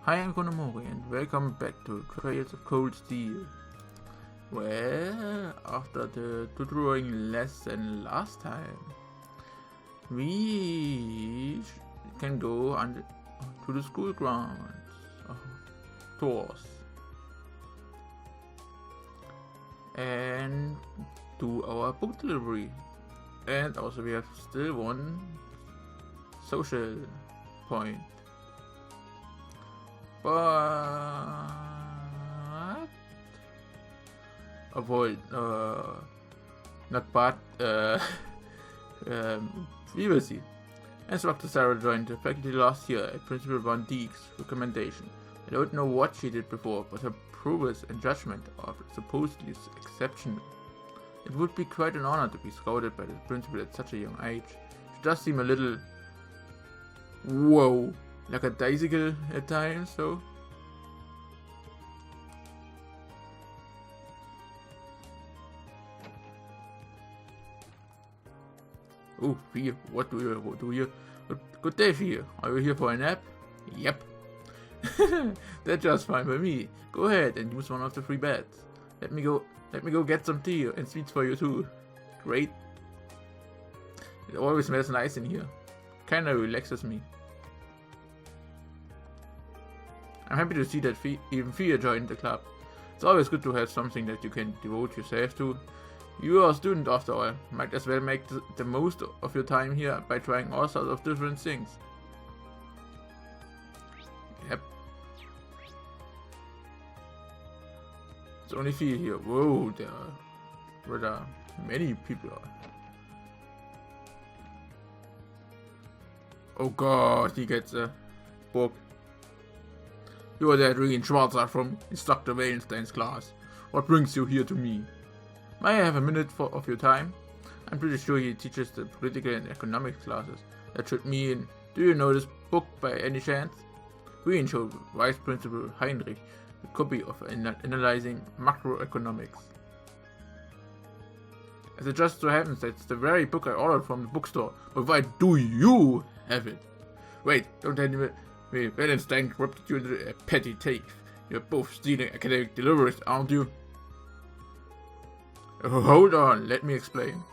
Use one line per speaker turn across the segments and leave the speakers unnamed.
Hi, I'm Konomori and welcome back to Trails of Cold Steel. Well, after the tutoring lesson last time, we can go to the school grounds tours and do our book delivery. And also we have still one social point. But avoid not but we will see. Instructor Sarah joined the faculty last year at Principal Van Dijk's recommendation. I don't know what she did before, but her prowess and judgment are supposedly exceptional. It would be quite an honor to be scouted by the principal at such a young age. She does seem a little like a daisical at times, so. Oh, Fia, what do you? Good day, Fia. Are you here for a nap? Yep. That's just fine by me. Go ahead and use one of the free beds. Let me go get some tea and sweets for you too. Great. It always smells nice in here. Kinda relaxes me. I'm happy to see that even Fia joined the club. It's always good to have something that you can devote yourself to. You are a student after all. Might as well make the most of your time here by trying all sorts of different things. Yep. It's only Fia here. Whoa, there are rather many people. Oh god, he gets a book. You are that Regan Schwarzer from Instructor Wallenstein's class. What brings you here to me? May I have a minute of your time? I'm pretty sure he teaches the political and economics classes. That should mean, do you know this book by any chance? Regan showed Vice Principal Heinrich a copy of Analyzing Macroeconomics. As it just so happens, that's the very book I ordered from the bookstore. But why do you have it? Wait, don't tell me. Wallenstein corrupted you into a petty thief. You're both stealing academic deliveries, aren't you? Hold on, let me explain.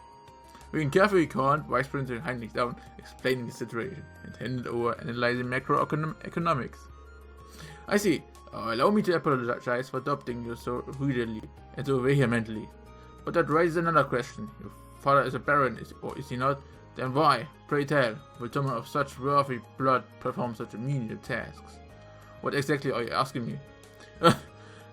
Regan carefully calmed Vice Principal Heinrich down, explaining the situation, and handed over Analyzing Macroeconomics. I see. Allow me to apologize for adopting you so readily and so vehemently. But that raises another question. Your father is a baron, or is he not? Then why, pray tell, will someone of such worthy blood perform such menial tasks? What exactly are you asking me?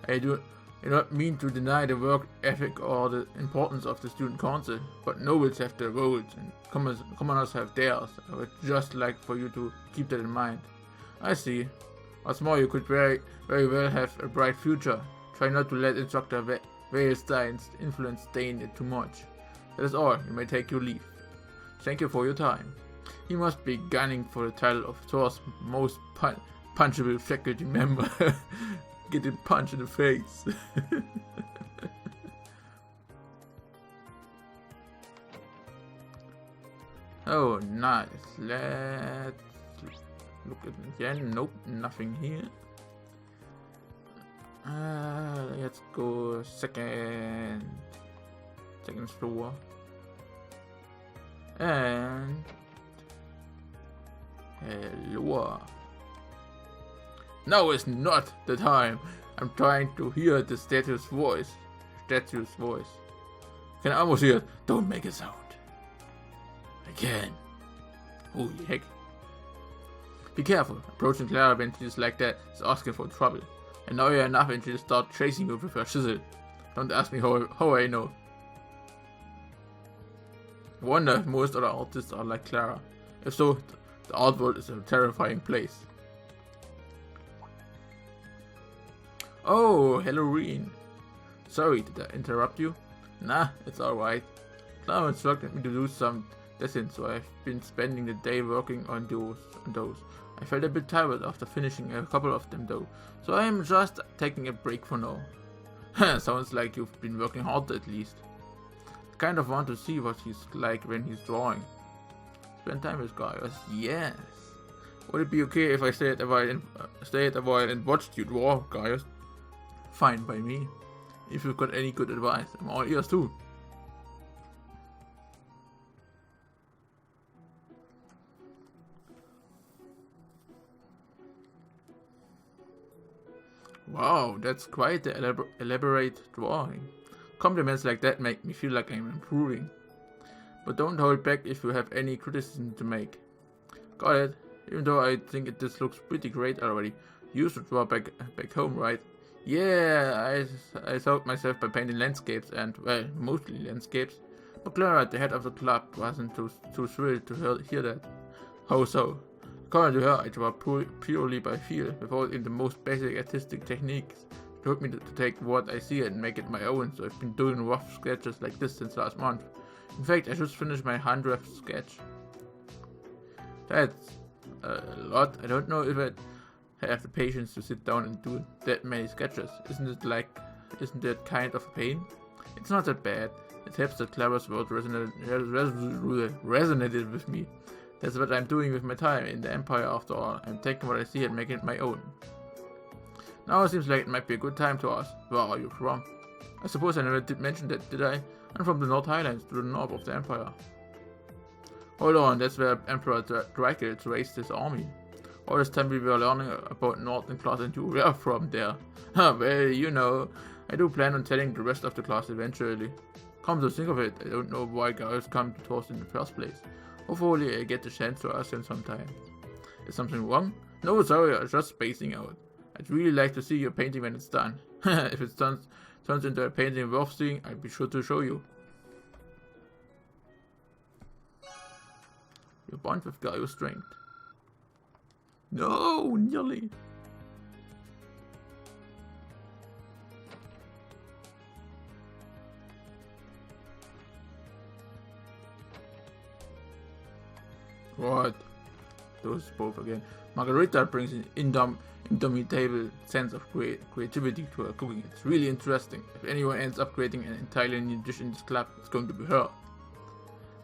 I do not mean to deny the work ethic or the importance of the student council, but nobles have their roles and commoners have theirs. I would just like for you to keep that in mind. I see. What's more, you could very well have a bright future. Try not to let Instructor Wallenstein's influence stain it too much. That is all. You may take your leave. Thank you for your time. He must be gunning for the title of Thor's most punchable faculty member. Get him punched in the face. Oh, nice. Let's look at it again. Nope, nothing here. Let's go second floor. And hello. Now is not the time. I'm trying to hear the statue's voice. Can I almost hear it? Don't make a sound. I can. Holy heck. Be careful. Approaching Clara when she's like that is asking for trouble. And now you're enough and she'll start chasing you with her chisel. Don't ask me how I know. I wonder if most other artists are like Clara. If so, the art world is a terrifying place. Oh, hello Regan. Sorry, did I interrupt you? Nah, it's alright. Clara instructed me to do some lessons, so I've been spending the day working on those. I felt a bit tired after finishing a couple of them though, so I am just taking a break for now. Sounds like you've been working hard at least. I kind of want to see what he's like when he's drawing. Spend time with Gaius, yes. Would it be okay if I stayed a while and watched you draw, guys? Fine by me. If you've got any good advice, I'm all ears too. Wow, that's quite the elaborate drawing. Compliments like that make me feel like I'm improving. But don't hold back if you have any criticism to make. Got it. Even though I think this looks pretty great already. You used to draw back home, right? Yeah, I taught myself by painting landscapes and, well, mostly landscapes. But Clara at the head of the club wasn't too thrilled to hear that. How so? According to her, I draw purely by feel, without in the most basic artistic techniques. It took me to take what I see and make it my own, so I've been doing rough sketches like this since last month. In fact, I just finished my 100th sketch. That's a lot. I don't know if I have the patience to sit down and do that many sketches. Isn't that kind of a pain? It's not that bad. It helps that Clara's word resonated with me. That's what I'm doing with my time in the Empire after all. I'm taking what I see and making it my own. Now it seems like it might be a good time to ask, where are you from? I suppose I never did mention that, did I? I'm from the North Highlands, to the north of the Empire. Hold on, that's where Emperor Dracul raised his army. All this time we were learning about Northern class and you were from there. Well, you know, I do plan on telling the rest of the class eventually. Come to think of it, I don't know why girls come to Toast in the first place. Hopefully I get the chance to ask them sometime. Is something wrong? No, sorry, I was just spacing out. I'd really like to see your painting when it's done. If it turns into a painting worth seeing, I'll be sure to show you. Your bond with Gaio's strength. No, nearly. What? Those both again. Margarita brings an indomitable sense of creativity to her cooking. It's really interesting. If anyone ends up creating an entirely new dish in this club, it's going to be her.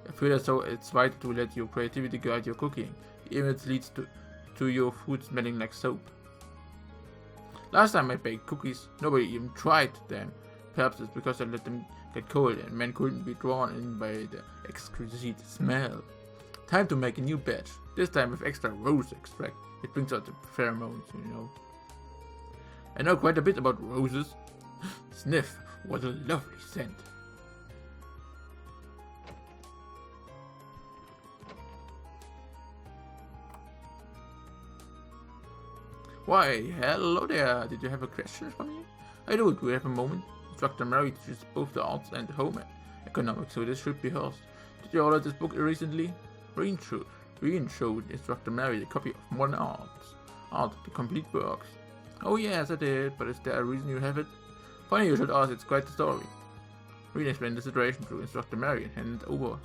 I feel as though it's vital to let your creativity guide your cooking, even if it leads to your food smelling like soap. Last time I baked cookies, nobody even tried them. Perhaps it's because I let them get cold and men couldn't be drawn in by the exquisite smell. Time to make a new batch, this time with extra rose extract. It brings out the pheromones, you know. I know quite a bit about roses. Sniff, what a lovely scent. Why, hello there. Did you have a question for me? I do we have a moment? Instructor Mary teaches both the arts and home economics, so this should be hers. Did you order this book recently? Reen showed Instructor Mary a copy of Modern Art, the complete works. Oh yes, I did, but is there a reason you have it? Funny you should ask, it's quite the story. Reen explained the situation to Instructor Mary and handed over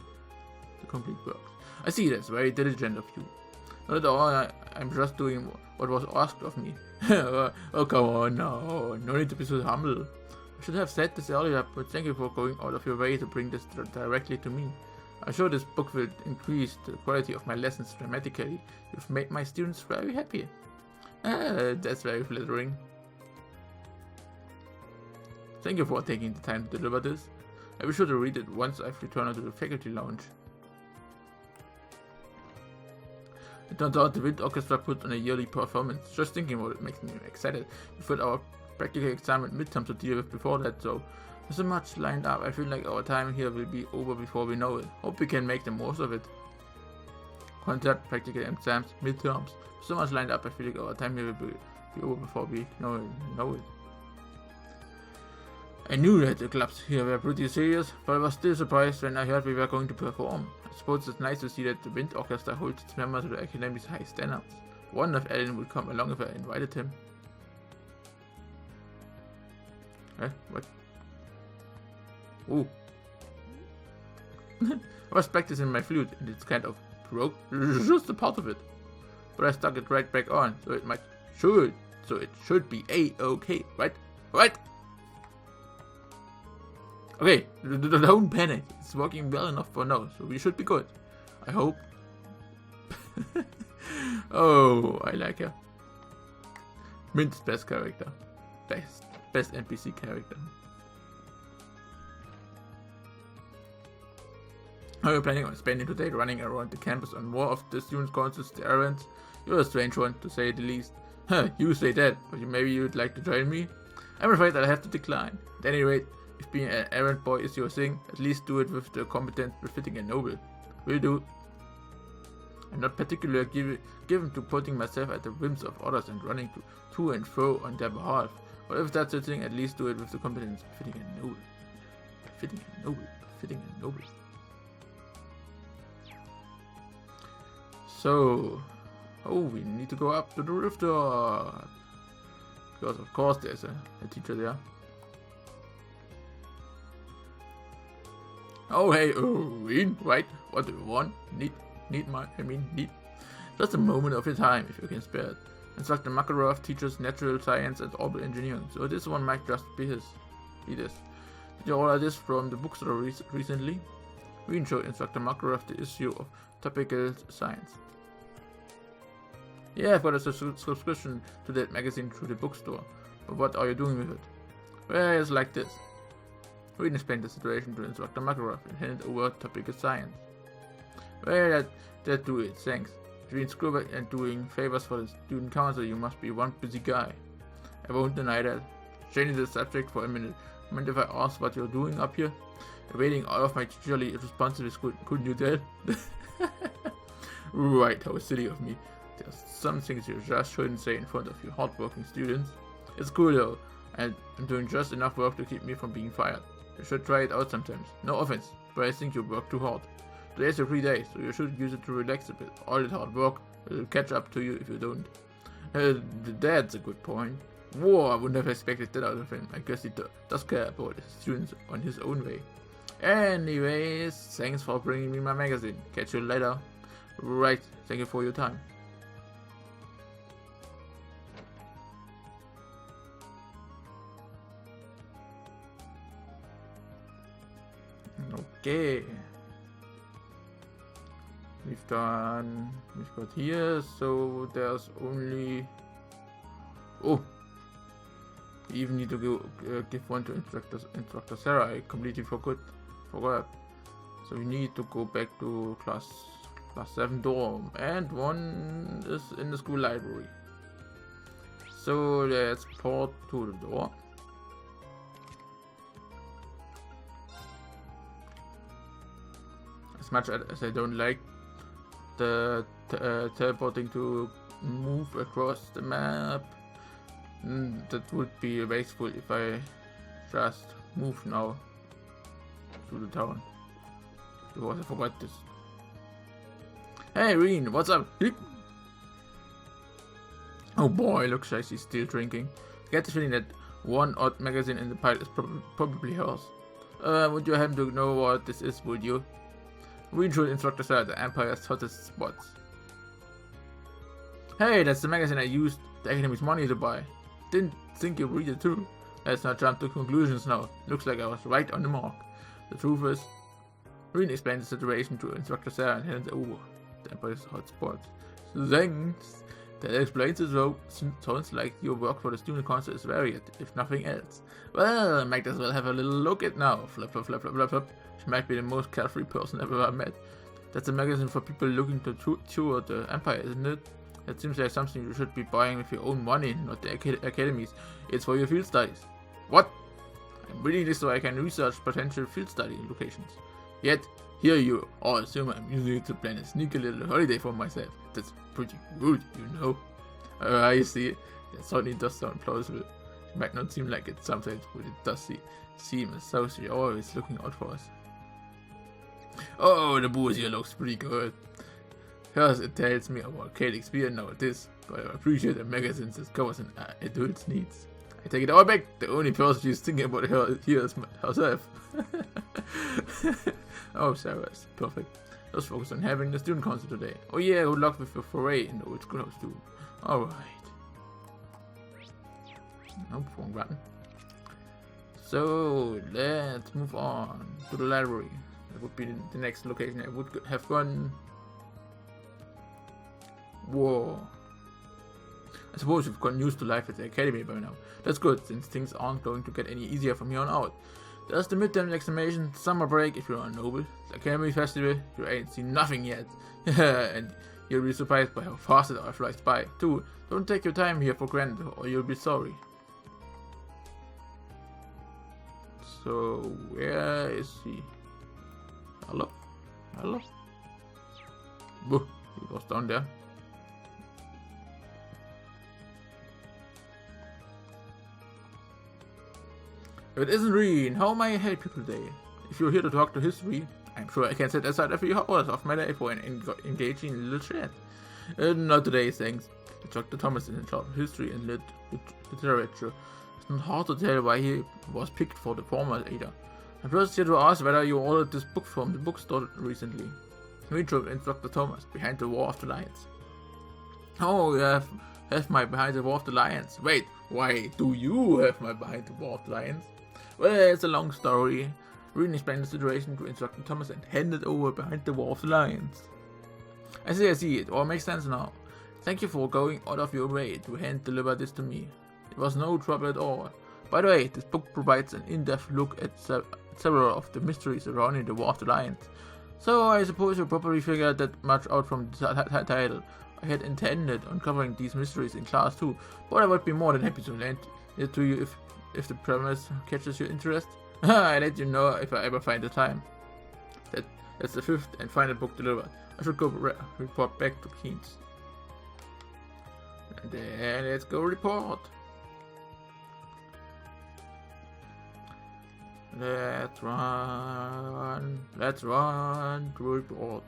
the complete works. I see, that's very diligent of you. Not at all, I'm just doing what was asked of me. Oh come on, no need to be so humble. I should have said this earlier, but thank you for going out of your way to bring this directly to me. I'm sure this book will increase the quality of my lessons dramatically. You've made my students very happy. That's very flattering. Thank you for taking the time to deliver this. I'll be sure to read it once I've returned to the faculty lounge. It turns out the Wind Orchestra put on a yearly performance. Just thinking about it makes me excited. We've got our practical exam and midterm to deal with before that, so there's so much lined up. I feel like our time here will be over before we know it. Hope we can make the most of it. Concert, practical exams, midterms. So much lined up. I feel like our time here will be over before we know it. I knew that the clubs here were pretty serious, but I was still surprised when I heard we were going to perform. I suppose it's nice to see that the Wind Orchestra holds its members to the academy's high standards. I wonder if Alan would come along if I invited him. What? Ooh. I was practicing my flute and it's kind of broke, just a part of it. But I stuck it right back on, so it should be A-okay, right? Okay, don't panic. It's working well enough for now, so we should be good. I hope. Oh, I like her. Mint's best character. Best NPC character. Are you planning on spending today running around the campus on more of the student council's errands? You're a strange one, to say the least. Huh, you say that, but maybe you'd like to join me? I'm afraid I'll have to decline. At any rate, if being an errand boy is your thing, at least do it with the competence befitting a noble. Will do. I'm not particularly given to putting myself at the whims of others and running to and fro on their behalf. But if that's the thing, at least do it with the competence befitting a noble. Befitting a noble. Befitting a noble. So, we need to go up to the rooftop. Because of course there's a teacher there. Oh hey, Irene, right? What do you want? Need. Just a moment of your time, if you can spare it. Instructor Makarov teaches natural science and orbital engineering, so this one might just be this. Did you order this from the bookstore recently? We showed Instructor Makarov the issue of topical science. Yeah, I've got a subscription to that magazine through the bookstore. But what are you doing with it? Well, it's like this. Reed explained the situation to Instructor Makarov and handed over topical science. Well, that do it, thanks. Between schoolwork and doing favors for the student council, you must be one busy guy. I won't deny that. Changing the subject for a minute. Mind if I ask what you're doing up here? Evading all of my teacherly responsibilities, couldn't you tell? Right, how silly of me. There's some things you just shouldn't say in front of your hardworking students. It's cool though, and I'm doing just enough work to keep me from being fired. You should try it out sometimes. No offense, but I think you work too hard. Today's a free day, so you should use it to relax a bit. All that hard work will catch up to you if you don't. That's a good point. Whoa, I wouldn't have expected that out of him. I guess he does care about his students on his own way. Anyways, thanks for bringing me my magazine. Catch you later. Right, thank you for your time. Okay. We've got here, so there's only... Oh! We even need to go give one to Instructor Sarah. I completely forgot. So we need to go back to class 7 dorm, and one is in the school library. So let's port to the door. As much as I don't like the teleporting to move across the map, that would be wasteful if I just move now to the town. Because I forgot this. Hey Reen, what's up? Oh boy, looks like she's still drinking. I get the feeling that one odd magazine in the pile is probably hers. Would you happen to know what this is, would you? We should instruct us at the Empire's hottest spots. Hey, that's the magazine I used the Academy's money to buy. Didn't think you'd read it too. Let's not jump to conclusions now. Looks like I was right on the mark. The truth is, Reen explained the situation to Instructor Sarah and handed over the Empire's hotspots. Thanks. That explains it though. Sounds like your work for the student council is varied, if nothing else. Well, I might as well have a little look at now. Flip, flip, flip, flip, flip, flip. She might be the most carefree person I've ever met. That's a magazine for people looking to tour the Empire, isn't it? That seems like something you should be buying with your own money, not the Academy's. It's for your field studies. What? I'm reading this so I can research potential field study locations. Yet, here you all assume I'm using it to plan a sneaky little holiday for myself. That's pretty rude, you know. I see. That certainly does sound plausible. It might not seem like it sometimes, but it does seem as though she's always looking out for us. Oh, the booze here looks pretty good. First, it tells me about Calyx beer now this, but I appreciate the magazine that covers an adult's needs. I take it all back. The only person she's thinking about here is herself. Oh, Sarah's perfect. Let's focus on having the student council today. Oh yeah, good luck with your foray in the old schoolhouse too. Alright. Nope, wrong button. So, let's move on to the library. That would be the next location I would have gone. Whoa. I suppose you've gotten used to life at the academy by now. That's good, since things aren't going to get any easier from here on out. There's the midterm examination, summer break if you're a noble, the academy festival, you ain't seen nothing yet. And you'll be surprised by how fast it all flies by, too. Don't take your time here for granted, or you'll be sorry. So, where is he? Hello? Hello? Boo, he was down there. If it isn't Reen, how may I help you today? If you're here to talk to history, I'm sure I can set aside a few hours of my day for an engaging little chat. Not today, thanks. Dr. Thomas is in charge of history and literature. It's not hard to tell why he was picked for the former either. I'm just here to ask whether you ordered this book from the bookstore recently. Retro and Dr. Thomas, Behind the War of the Lions. Oh, you have my Behind the War of the Lions. Wait, why do you have my Behind the War of the Lions? Well, it's a long story. Reen explained the situation to Instructor Thomas and handed over Behind the War of the Lions. I see, it all makes sense now. Thank you for going out of your way to hand deliver this to me. It was no trouble at all. By the way, this book provides an in-depth look at several of the mysteries surrounding the War of the Lions. So I suppose you probably figured that much out from the title. I had intended on covering these mysteries in class too, but I would be more than happy to lend it to you if the premise catches your interest. I'll let you know if I ever find the time. That's the 5th and final book delivered. I should go report back to Keynes. And then let's go report. Let's run to report.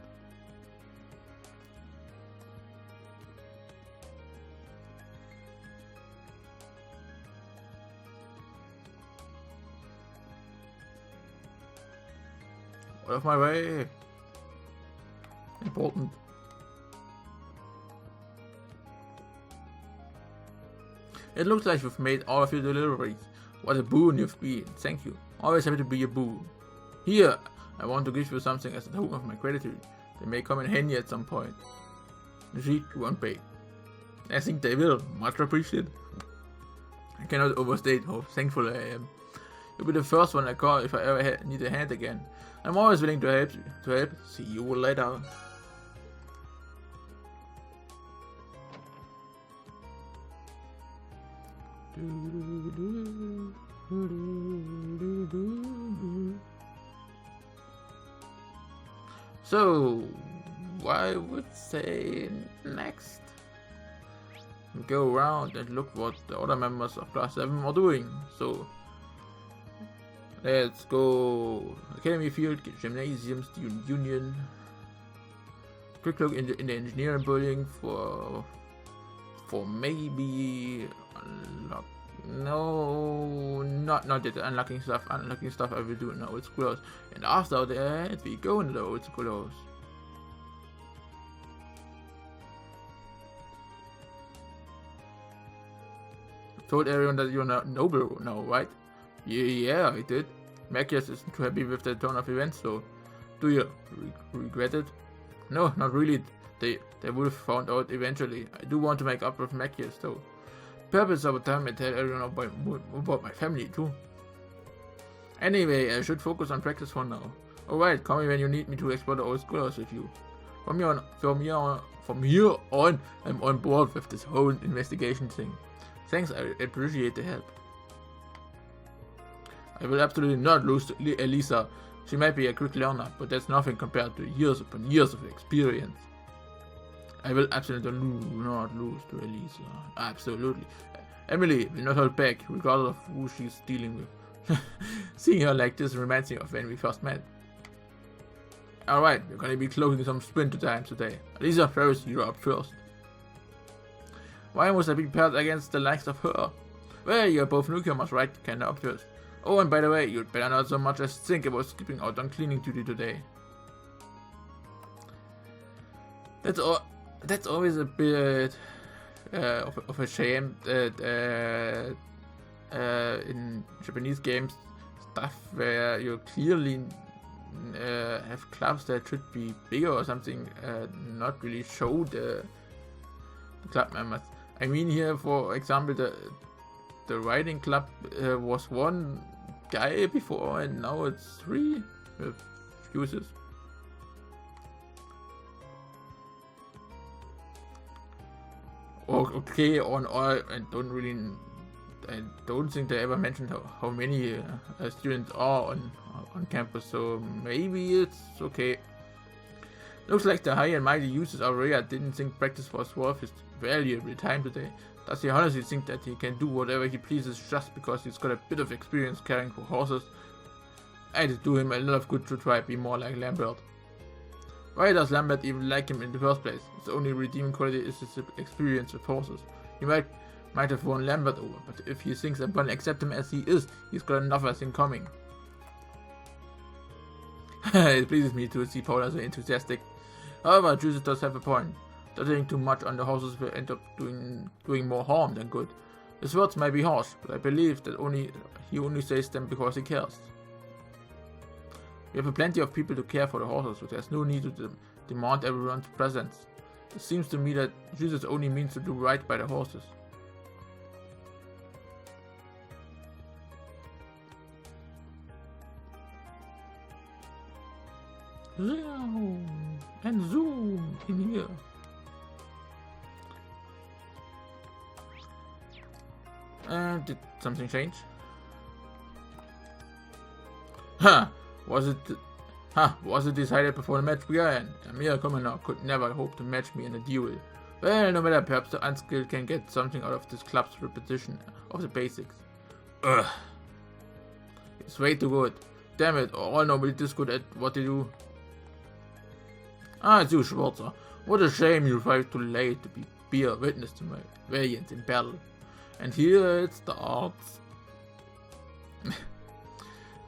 Out of my way. Important. It looks like you've made all of your deliveries. What a boon you've been. Thank you. Always happy to be a boon. Here, I want to give you something as a token of my gratitude. They may come in handy at some point. Receipt you won't pay. I think they will. Much appreciated. I cannot overstate how thankful I am. You'll be the first one I call if I ever need a hand again. I'm always willing to help you. See you later. So, I would say next, we go around and look what the other members of Class 7 are doing. So, let's go Academy Field, Gymnasium, Student Union. Quick look in the engineering building for maybe unlock. No, not yet. Unlocking stuff I will do in the old schoolhouse. And after that, we go into the old schoolhouse. Told everyone that you're not noble now, right? Yeah, I did. Macias isn't too happy with the turn of events, though. Do you regret it? No, not really. They would have found out eventually. I do want to make up with Macias, though. Purpose of the time I tell everyone about my family too. Anyway, I should focus on practice for now. Alright, call me when you need me to explore the old schoolhouse with you. From here on, I'm on board with this whole investigation thing. Thanks, I appreciate the help. I will absolutely not lose to Elisa. She might be a quick learner, but that's nothing compared to years upon years of experience. I will absolutely not lose to Elisa. Absolutely. Emily will not hold back, regardless of who she's dealing with. Seeing her like this reminds me of when we first met. Alright, we're gonna be closing some sprinter times today. Elisa Ferris, you're up first. Why must I be paired against the likes of her? Well, you're both newcomers, right? Kinda obvious. Oh, and by the way, you'd better not so much as think about skipping out on cleaning duty today. That's always a bit of a shame that in Japanese games, stuff where you clearly have clubs that should be bigger or something, not really show the club members. I mean here, for example, the riding club was one guy before and now it's 3 with fuses. Okay, on all, I don't think they ever mentioned how many students are on campus, so maybe it's okay. Looks like the high and mighty users of Rhea didn't think practice was worth his valuable time today. Does he honestly think that he can do whatever he pleases just because he's got a bit of experience caring for horses? I'd do him a lot of good to try to be more like Lambert. Why does Lambert even like him in the first place? His only redeeming quality is his experience with horses. He might have won Lambert over, but if he thinks I'm gonna accept him as he is, he's got another thing coming. It pleases me to see Paula so enthusiastic. However, Jesus does have a point. Studying too much on the horses will end up doing more harm than good. His words may be harsh, but I believe that he only says them because he cares. We have plenty of people to care for the horses, so there's no need to demand everyone's presence. It seems to me that Jesus only means to do right by the horses. Zoom and zoom in here. Did something change? Was it decided before the match began? A mere commoner could never hope to match me in a duel. Well, no matter, perhaps the unskilled can get something out of this club's repetition of the basics. Ugh. It's way too good. Damn it, all nobody this good at what they do. It's you, Schwarzer. What a shame you arrived too late to be a witness to my valiance in battle. And here it starts.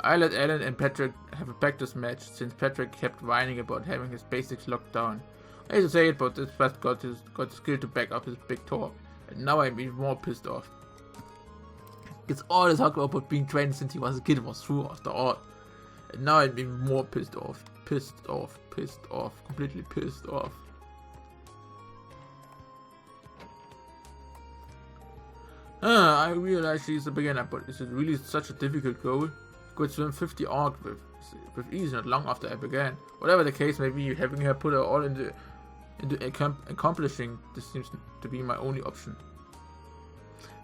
I let Alan and Patrick have a practice match since Patrick kept whining about having his basics locked down. I hate to say it, but this brat got the skill to back up his big talk, and now I'm even more pissed off. It's all his talk about being trained since he was a kid was true after all. And now I'm even more pissed off, completely pissed off. I realize she's a beginner, but is it really such a difficult goal? Could swim 50 arc with ease not long after I began. Whatever the case may be, having her put her all into accomplishing this seems to be my only option.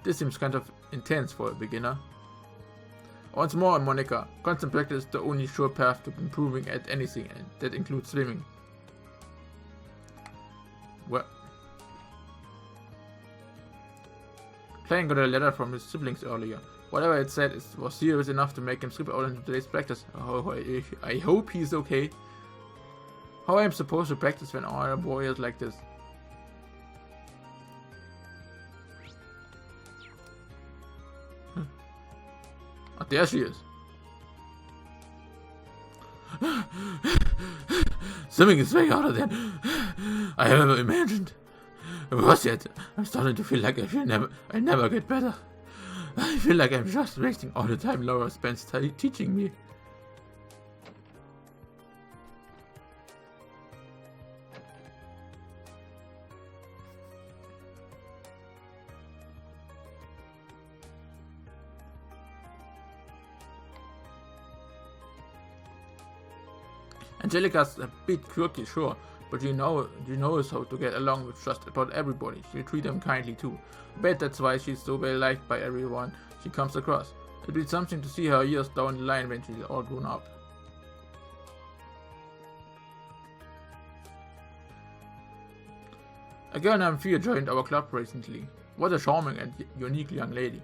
This seems kind of intense for a beginner. Once more, Monica, constant practice is the only sure path to improving at anything, and that includes swimming. Well, Klein got a letter from his siblings earlier. Whatever it said was serious enough to make him skip out into today's practice. Oh, I hope he's okay. How am I supposed to practice when I am warriors like this? Oh, there she is. Swimming is way harder than I ever imagined. Worse yet, I'm starting to feel like I never get better. I feel like I'm just wasting all the time Laura spends teaching me. Angelica's a bit quirky, sure, but she knows how to get along with just about everybody. She'll treat them kindly too. I bet that's why she's so well liked by everyone she comes across. It'll be something to see her years down the line when she's all grown up. A girl named Fia joined our club recently. What a charming and unique young lady.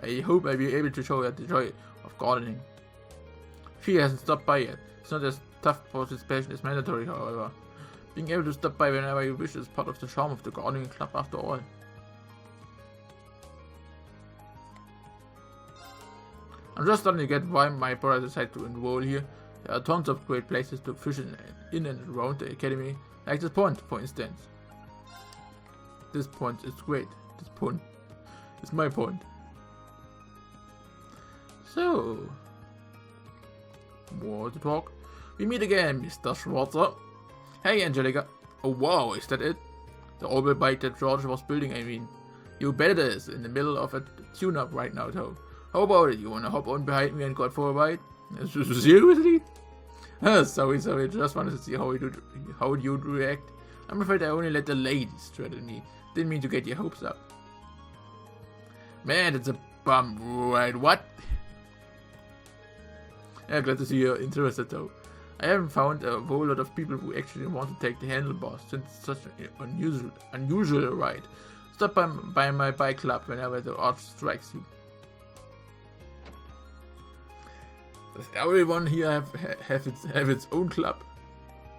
I hope I'll be able to show her the joy of gardening. Fia hasn't stopped by yet. It's not as tough participation is mandatory, however. Being able to stop by whenever you wish is part of the charm of the gardening club after all. I'm just starting to get why my brother decided to enroll here. There are tons of great places to fish in and around the academy, like this pond, for instance. This pond is great. This pond is my pond. So, more to talk. We meet again, Mr. Schwarzer. Hey, Angelica. Oh wow, is that it? The orbital bike that George was building, I mean. You bet it is, in the middle of a tune-up right now, though. How about it? You wanna hop on behind me and go for a ride? Seriously? Sorry, just wanted to see how you'd react. I'm afraid I only let the ladies threaten me. Didn't mean to get your hopes up. Man, it's a bum ride, what? Yeah, glad to see you're interested though. I haven't found a whole lot of people who actually want to take the handlebars since it's such an unusual ride. Stop by my bike club whenever the urge strikes you. Does everyone here have its own club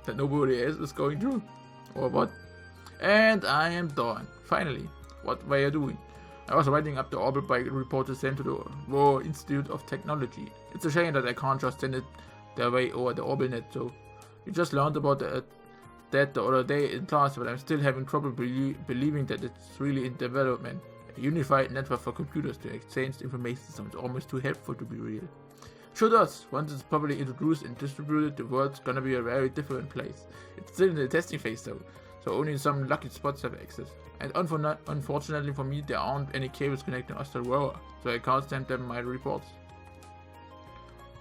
that nobody else is going to? Or what? And I am done. Finally. What were you doing? I was writing up the orbital bike report to send to the Royal Institute of Technology. It's a shame that I can't just send it their way over the Orbinet, so we just learned about that the other day in class, but I'm still having trouble believing that it's really in development. A unified network for computers to exchange information sounds almost too helpful to be real. Sure does. Once it's properly introduced and distributed, the world's gonna be a very different place. It's still in the testing phase though, so only some lucky spots have access. And unfortunately for me, there aren't any cables connecting us to the rover, so I can't send them my reports.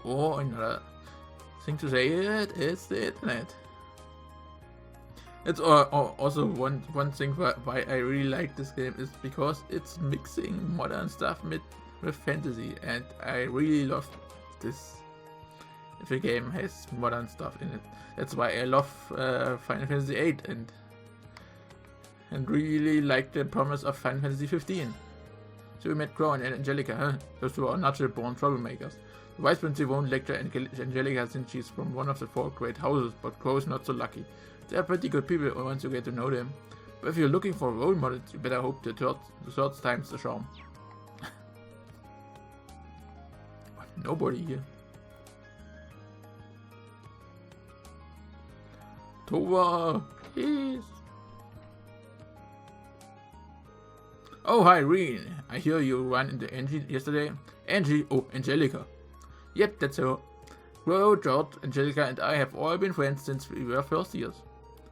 Or another thing to say, it is the internet. It's also one thing why I really like this game is because it's mixing modern stuff with fantasy, and I really love this. If a game has modern stuff in it, that's why I love Final Fantasy VIII and really like the promise of Final Fantasy 15. So we met Crow and Angelica, those two are natural-born troublemakers. The Vice Principal won't lecture Angelica since she's from one of the 4 great houses, but Crow's not so lucky. They are pretty good people once you get to know them. But if you're looking for role models, you better hope the third time's the charm. Nobody here. Tova, please. Oh, hi, Reen. I hear you ran into Angie yesterday. Angie? Oh, Angelica. Yep, that's her. Well, George, Angelica, and I have all been friends since we were first years.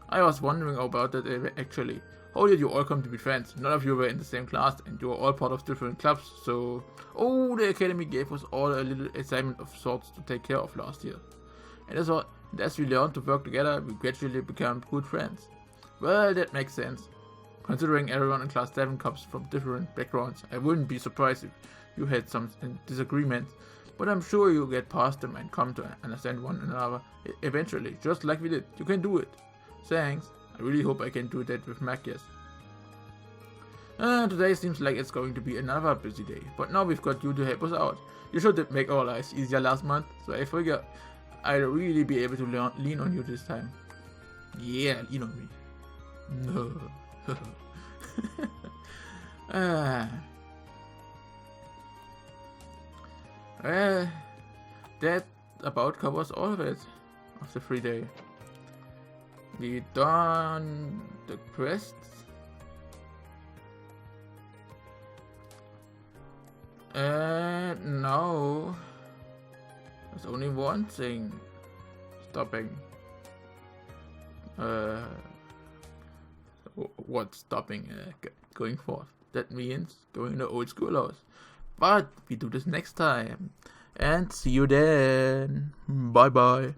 I was wondering about that actually. How did you all come to be friends? None of you were in the same class, and you were all part of different clubs, so... Oh, the academy gave us all a little assignment of sorts to take care of last year. And as we learned to work together, we gradually became good friends. Well, that makes sense. Considering everyone in class 7 comes from different backgrounds, I wouldn't be surprised if you had some disagreements, but I'm sure you'll get past them and come to understand one another eventually, just like we did. You can do it. Thanks. I really hope I can do that with Magias. Today seems like it's going to be another busy day, but now we've got you to help us out. You should make our lives easier last month, so I figure I'll really be able to lean on you this time. Yeah, lean on me. No. Well, that about covers all of it of the free day. We done the quests. And now there's only one thing stopping. What's stopping going forth? That means going to old school house. But we do this next time. And see you then. Bye bye.